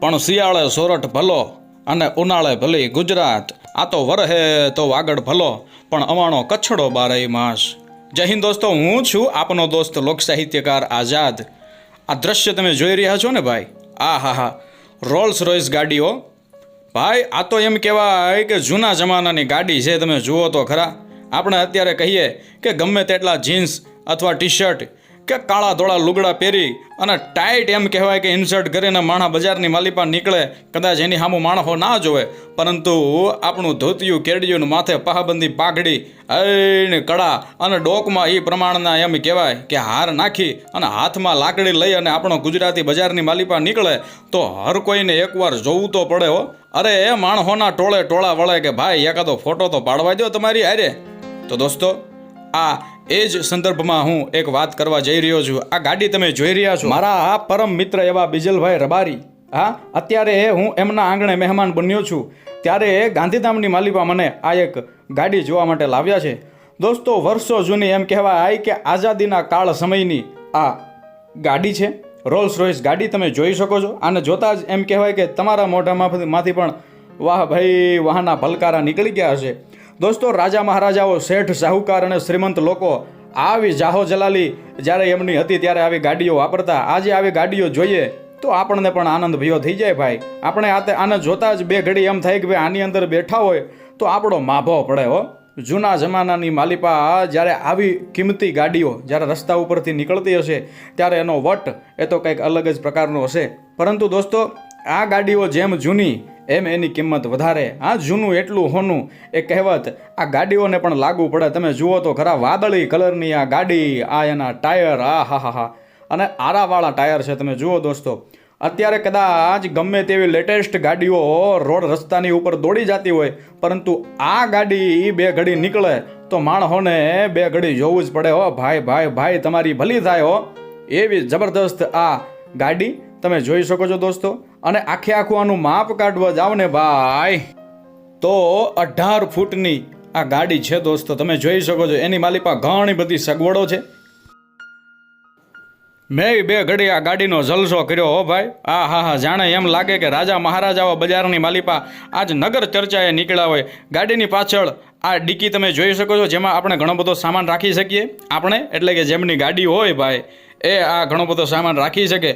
પણ શિયાળે સોરઠ ભલો અને ઉનાળે ભલી ગુજરાત. આ તો વરહે તો વાગડ ભલો પણ અમાણો કચ્છડો બારેય માસ. જય હિન્દ દોસ્તો, હું છું આપનો દોસ્ત લોક સાહિત્યકાર આઝાદ. આ દ્રશ્ય તમે જોઈ રહ્યા છો ને ભાઈ, આ હા, રોલ્સ રોયસ ગાડીઓ ભાઈ. આ તો એમ કહેવાય કે જૂના જમાનાની ગાડી છે. તમે જુઓ તો ખરા. આપણે અત્યારે કહીએ કે ગમે તેટલા જીન્સ અથવા ટી શર્ટ કે કાળા ધોળા લુગડા પહેરી અને ટાઈટ એમ કહેવાય કે ઇન્સર્ટ કરીને માણસ બજારની માલિપા નીકળે, કદાચ એની સામું માણસો ના જોવે, પરંતુ આપણું ધોતિયું કેડિયું માથે પહાબંધી પાઘડી ને કડા અને ડોકમાં એ પ્રમાણના એમ કહેવાય કે હાર નાખી અને હાથમાં લાકડી લઈ અને આપણો ગુજરાતી બજારની માલિપા નીકળે તો હર કોઈને એકવાર જોવું તો પડે હો. અરે એ માણસોના ટોળે ટોળા વળે કે ભાઈ એકાદો ફોટો તો પાડવા દો તમારી હારે. તો દોસ્તો, આ એ જ સંદર્ભમાં હું એક વાત કરવા જઈ રહ્યો છું. આ ગાડી તમે જોઈ રહ્યા છો, મારા આ પરમ મિત્ર એવા બિજલભાઈ રબારી. હા, અત્યારે હું એમના આંગણે મહેમાન બન્યો છું, ત્યારે ગાંધીધામની માલિપા મને આ એક ગાડી જોવા માટે લાવ્યા છે. દોસ્તો, વર્ષો જૂની એમ કહેવાય કે આઝાદીના કાળ સમયની આ ગાડી છે. રોલ્સ રોયસ ગાડી તમે જોઈ શકો છો. આને જોતા જ એમ કહેવાય કે તમારા મોઢામાંથી પણ વાહ ભાઈ વાહના ભલકારા નીકળી ગયા હશે. દોસ્તો, રાજા મહારાજાઓ, શેઠ, સાહુકાર અને શ્રીમંત લોકો આવી જાહો જલાલી જ્યારે એમની હતી ત્યારે આવી ગાડીઓ વાપરતા. આજે આવી ગાડીઓ જોઈએ તો આપણને પણ આનંદ ભયો થઈ જાય ભાઈ. આપણે આને જોતા જ બે ઘડી એમ થાય કે ભાઈ આની અંદર બેઠા હોય તો આપણો માભો પડે હો. જૂના જમાનાની માલિપા જ્યારે આવી કિંમતી ગાડીઓ જ્યારે રસ્તા ઉપરથી નીકળતી હશે ત્યારે એનો વટ એ તો કંઈક અલગ જ પ્રકારનો હશે. પરંતુ દોસ્તો, આ ગાડીઓ જેમ જૂની એમ એની કિંમત વધારે. આ જૂનું એટલું હોનું એ કહેવત આ ગાડીઓને પણ લાગુ પડે. તમે જુઓ તો ખરા, વાદળી કલરની આ ગાડી, આ એના ટાયર, આ હા, અને આરાવાળા ટાયર છે. તમે જુઓ દોસ્તો, અત્યારે કદાચ ગમે તેવી લેટેસ્ટ ગાડીઓ રોડ રસ્તાની ઉપર દોડી જતી હોય, પરંતુ આ ગાડી બે ઘડી નીકળે તો માણસોને બે ઘડી જોવું જ પડે હો. ભાઈ તમારી ભલી થાય હો. એવી જબરદસ્ત આ ગાડી તમે જોઈ શકો છો દોસ્તો. અને આખું આનું માપ કાઢવા જાવ ને ભાઈ તો 18 ફૂટની આ ગાડી છે દોસ્તો. તમે જોઈ શકો છો એની માલિપા ઘણી બધી સગવડો છે. મેં બે ઘડી આ ગાડીનો જલસો કર્યો હો ભાઈ. હા, જાણે એમ લાગે કે રાજા મહારાજાઓ બજારની માલિપા આજ નગર ચર્ચાએ નીકળ્યા હોય. ગાડીની પાછળ આ ડિક્કી તમે જોઈ શકો છો, જેમાં આપણે ઘણો બધો સામાન રાખી શકીએ. આપણે એટલે કે જેમની ગાડી હોય ભાઈ એ આ ઘણો બધો સામાન રાખી શકે.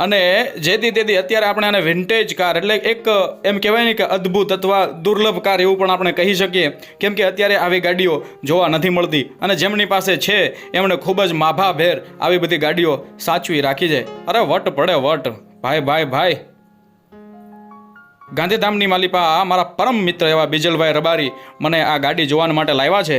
અને જેથી તેથી અત્યારે આપણે આને વિન્ટેજ કાર એટલે એક એમ કહેવાય ને કે અદ્ભુત અથવા દુર્લભ કાર એવું પણ આપણે કહી શકીએ, કેમ કે અત્યારે આવી ગાડીઓ જોવા નથી મળતી. અને જેમની પાસે છે એમણે ખૂબ જ માભાભેર આવી બધી ગાડીઓ સાચવી રાખી છે. અરે વટ પડે વટ ભાઈ. ગાંધીધામની માલિપા મારા પરમ મિત્ર એવા બિજલભાઈ રબારી મને આ ગાડી જોવા માટે લાવ્યા છે.